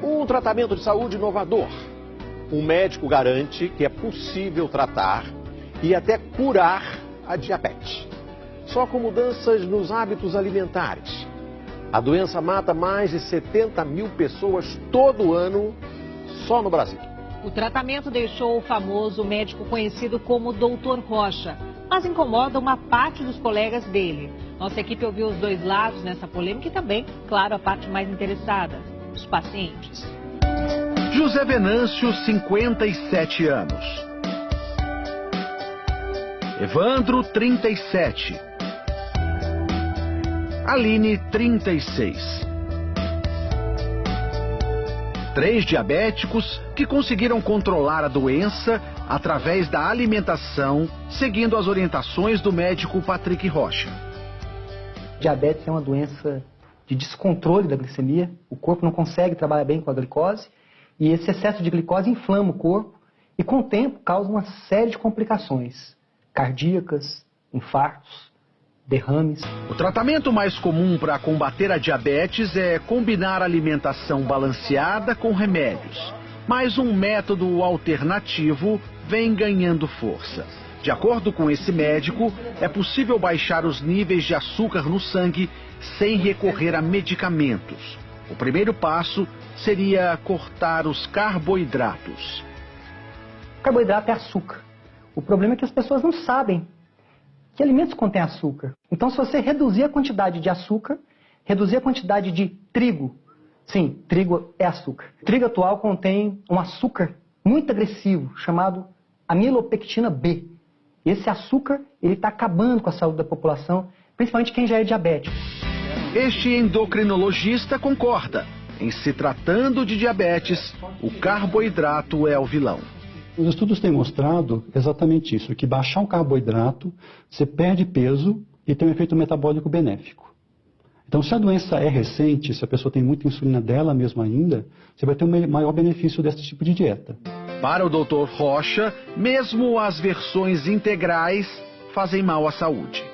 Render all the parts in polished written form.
Um tratamento de saúde inovador. Um médico garante que é possível tratar e até curar a diabetes. Só com mudanças nos hábitos alimentares. A doença mata mais de 70 mil pessoas todo ano, só no Brasil. O tratamento deixou o famoso médico conhecido como Dr. Rocha, mas incomoda uma parte dos colegas dele. Nossa equipe ouviu os dois lados nessa polêmica e também, claro, a parte mais interessada, os pacientes. José Venâncio, 57 anos. Evandro, 37. Aline, 36. 3 diabéticos que conseguiram controlar a doença através da alimentação, seguindo as orientações do médico Patrick Rocha. Diabetes é uma doença de descontrole da glicemia. O corpo não consegue trabalhar bem com a glicose e esse excesso de glicose inflama o corpo e, com o tempo, causa uma série de complicações cardíacas, infartos, derrames. O tratamento mais comum para combater a diabetes é combinar alimentação balanceada com remédios. Mas um método alternativo vem ganhando força. De acordo com esse médico, é possível baixar os níveis de açúcar no sangue sem recorrer a medicamentos. O primeiro passo seria cortar os carboidratos. O carboidrato é açúcar. O problema é que as pessoas não sabem que alimentos contêm açúcar. Então, se você reduzir a quantidade de açúcar, reduzir a quantidade de trigo, sim, trigo é açúcar. O trigo atual contém um açúcar muito agressivo, chamado amilopectina B. Esse açúcar, ele está acabando com a saúde da população, principalmente quem já é diabético. Este endocrinologista concorda. Em se tratando de diabetes, o carboidrato é o vilão. Os estudos têm mostrado exatamente isso, que baixar o carboidrato, você perde peso e tem um efeito metabólico benéfico. Então, se a doença é recente, se a pessoa tem muita insulina dela mesma ainda, você vai ter um maior benefício desse tipo de dieta. Para o Dr. Rocha, mesmo as versões integrais fazem mal à saúde.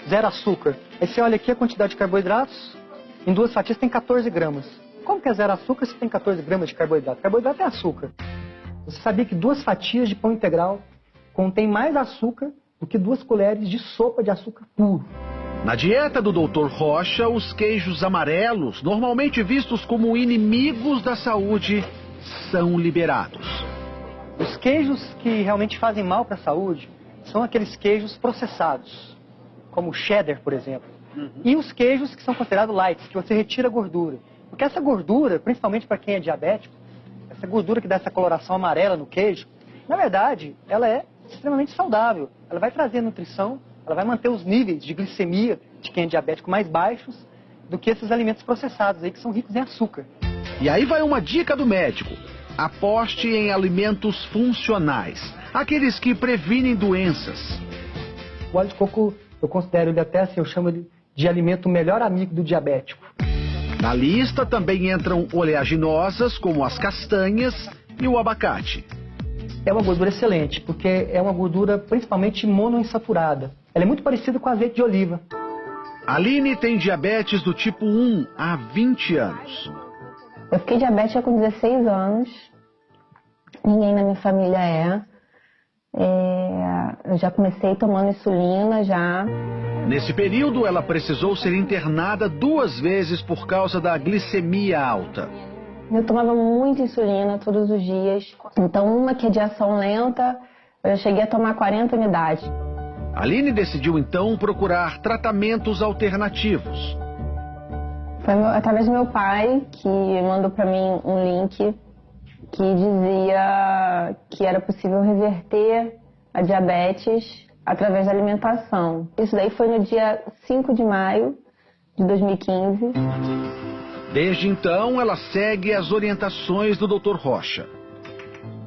Zero açúcar. Aí você olha aqui a quantidade de carboidratos, em 2 fatias tem 14 gramas. Como que é zero açúcar se tem 14 gramas de carboidrato? Carboidrato é açúcar. Você sabia que 2 fatias de pão integral contém mais açúcar do que 2 colheres de sopa de açúcar puro? Na dieta do Dr. Rocha, os queijos amarelos, normalmente vistos como inimigos da saúde, são liberados. Os queijos que realmente fazem mal para a saúde são aqueles queijos processados, como o cheddar, por exemplo. E os queijos que são considerados light, que você retira a gordura. Porque essa gordura, principalmente para quem é diabético, essa gordura que dá essa coloração amarela no queijo, na verdade, ela é extremamente saudável. Ela vai trazer nutrição, ela vai manter os níveis de glicemia de quem é diabético mais baixos do que esses alimentos processados aí que são ricos em açúcar. E aí vai uma dica do médico. Aposte em alimentos funcionais, aqueles que previnem doenças. O óleo de coco, eu considero ele até assim, eu chamo ele de alimento melhor amigo do diabético. Na lista também entram oleaginosas, como as castanhas e o abacate. É uma gordura excelente, porque é uma gordura principalmente monoinsaturada. Ela é muito parecida com azeite de oliva. Aline tem diabetes do tipo 1 há 20 anos. Eu fiquei diabética com 16 anos. Ninguém na minha família é. Eu já comecei tomando insulina já. Nesse período, ela precisou ser internada 2 vezes por causa da glicemia alta. Eu tomava muita insulina todos os dias. Então, uma que é de ação lenta, eu cheguei a tomar 40 unidades. Aline decidiu, então, procurar tratamentos alternativos. Foi através do meu pai que mandou para mim um link que dizia que era possível reverter a diabetes através da alimentação. Isso daí foi no dia 5 de maio de 2015. Desde então, ela segue as orientações do Dr. Rocha.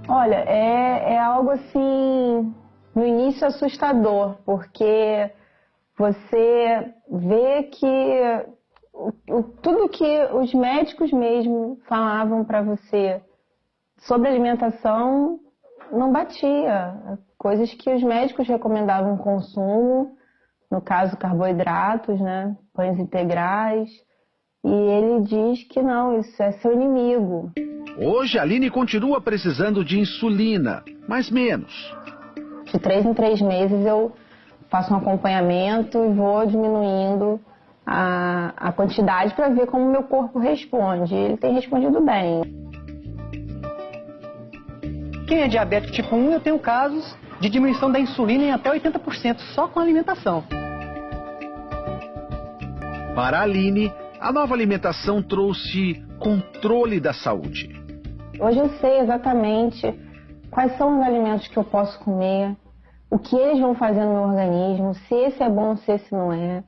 Olha, é algo assim, no início assustador, porque você vê que tudo que os médicos mesmo falavam para você sobre alimentação não batia. Coisas que os médicos recomendavam consumo, no caso carboidratos, né, pães integrais, E ele diz que não, isso é seu inimigo. Hoje, a Aline continua precisando de insulina, mas menos. De 3 em 3 meses eu faço um acompanhamento e vou diminuindo a quantidade para ver como o meu corpo responde. Ele tem respondido bem. Quem é diabético tipo 1, eu tenho casos de diminuição da insulina em até 80%, só com alimentação. Para a Aline, a nova alimentação trouxe controle da saúde. Hoje eu sei exatamente quais são os alimentos que eu posso comer, o que eles vão fazer no meu organismo, se esse é bom, se esse não é.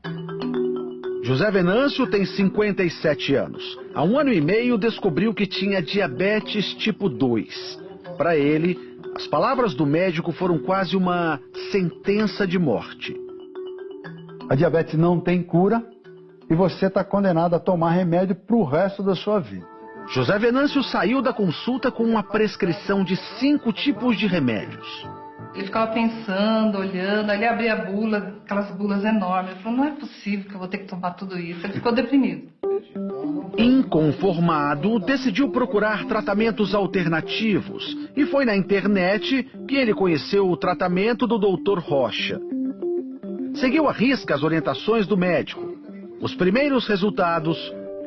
José Venâncio tem 57 anos. Há 1 ano e meio descobriu que tinha diabetes tipo 2. Para ele, as palavras do médico foram quase uma sentença de morte. A diabetes não tem cura e você está condenado a tomar remédio para o resto da sua vida. José Venâncio saiu da consulta com uma prescrição de 5 tipos de remédios. Ele ficava pensando, olhando, aí ele abria a bula, aquelas bulas enormes. Ele falou, não é possível que eu vou ter que tomar tudo isso. Ele ficou deprimido. Inconformado, decidiu procurar tratamentos alternativos e foi na internet que ele conheceu o tratamento do Dr. Rocha. Seguiu à risca as orientações do médico. Os primeiros resultados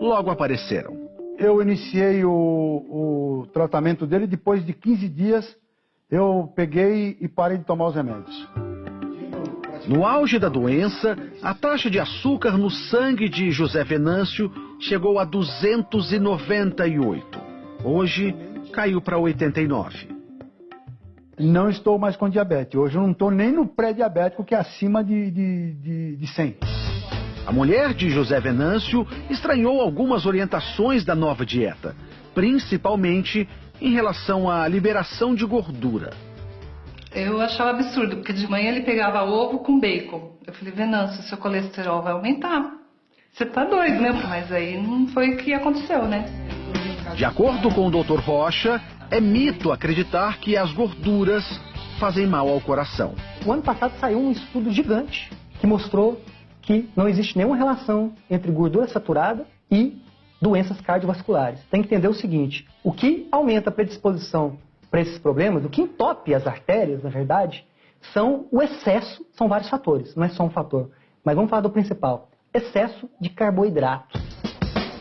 logo apareceram. Eu iniciei o tratamento dele, depois de 15 dias eu peguei e parei de tomar os remédios. No auge da doença, a taxa de açúcar no sangue de José Venâncio chegou a 298. Hoje, caiu para 89. Não estou mais com diabetes. Hoje eu não estou nem no pré-diabético, que é acima de 100. A mulher de José Venâncio estranhou algumas orientações da nova dieta, principalmente em relação à liberação de gordura. Eu achava absurdo, porque de manhã ele pegava ovo com bacon. Eu falei, Venâncio, seu colesterol vai aumentar. Você tá doido, né? Mas aí não foi o que aconteceu, né? De acordo com o Dr. Rocha, é mito acreditar que as gorduras fazem mal ao coração. O ano passado saiu um estudo gigante que mostrou que não existe nenhuma relação entre gordura saturada e doenças cardiovasculares. Tem que entender o seguinte, o que aumenta a predisposição para esses problemas, o que entope as artérias, na verdade, são o excesso, são vários fatores, não é só um fator. Mas vamos falar do principal, excesso de carboidratos.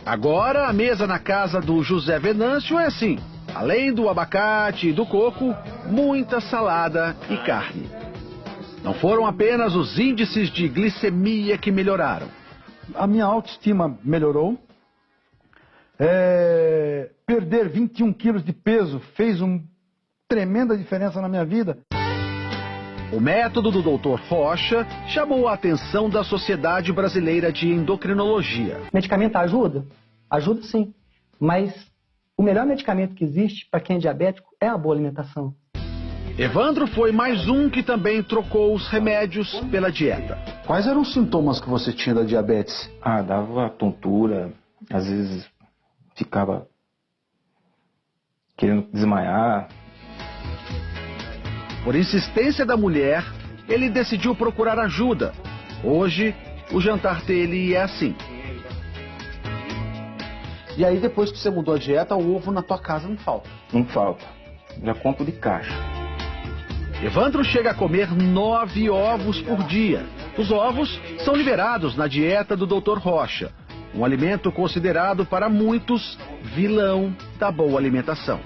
Agora a mesa na casa do José Venâncio é assim, além do abacate e do coco, muita salada e carne. Não foram apenas os índices de glicemia que melhoraram. A minha autoestima melhorou. Perder 21 quilos de peso fez uma tremenda diferença na minha vida. O método do Dr. Rocha chamou a atenção da Sociedade Brasileira de Endocrinologia. Medicamento ajuda? Ajuda sim. Mas o melhor medicamento que existe para quem é diabético é a boa alimentação. Evandro foi mais um que também trocou os remédios pela dieta. Quais eram os sintomas que você tinha da diabetes? Dava tontura, às vezes ficava querendo desmaiar. Por insistência da mulher, ele decidiu procurar ajuda. Hoje, o jantar dele é assim. E aí, depois que você mudou a dieta, o ovo na tua casa não falta? Não falta. Já compro de caixa. Evandro chega a comer 9 ovos por dia. Os ovos são liberados na dieta do Dr. Rocha, um alimento considerado para muitos vilão da boa alimentação.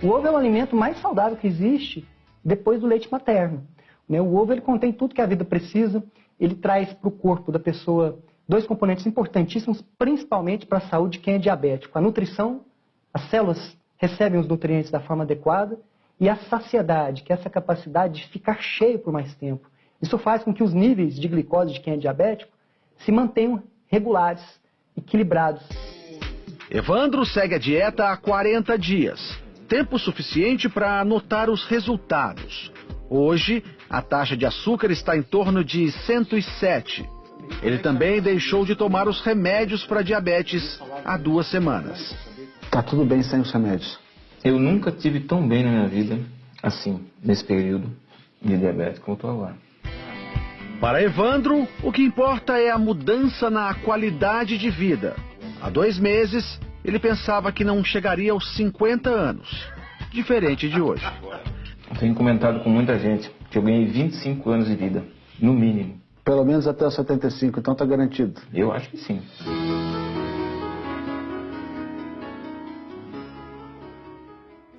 O ovo é o alimento mais saudável que existe depois do leite materno. O ovo ele contém tudo que a vida precisa, ele traz para o corpo da pessoa 2 componentes importantíssimos, principalmente para a saúde de quem é diabético. A nutrição, as células recebem os nutrientes da forma adequada, e a saciedade, que é essa capacidade de ficar cheio por mais tempo. Isso faz com que os níveis de glicose de quem é diabético se mantenham regulares, equilibrados. Evandro segue a dieta há 40 dias, tempo suficiente para notar os resultados. Hoje, a taxa de açúcar está em torno de 107. Ele também deixou de tomar os remédios para diabetes há 2 semanas. Tá tudo bem sem os remédios? Eu nunca tive tão bem na minha vida, assim, nesse período de diabetes como eu estou agora. Para Evandro, o que importa é a mudança na qualidade de vida. Há 2 meses, ele pensava que não chegaria aos 50 anos. Diferente de hoje. Eu tenho comentado com muita gente que eu ganhei 25 anos de vida, no mínimo. Pelo menos até os 75, então tá garantido. Eu acho que sim.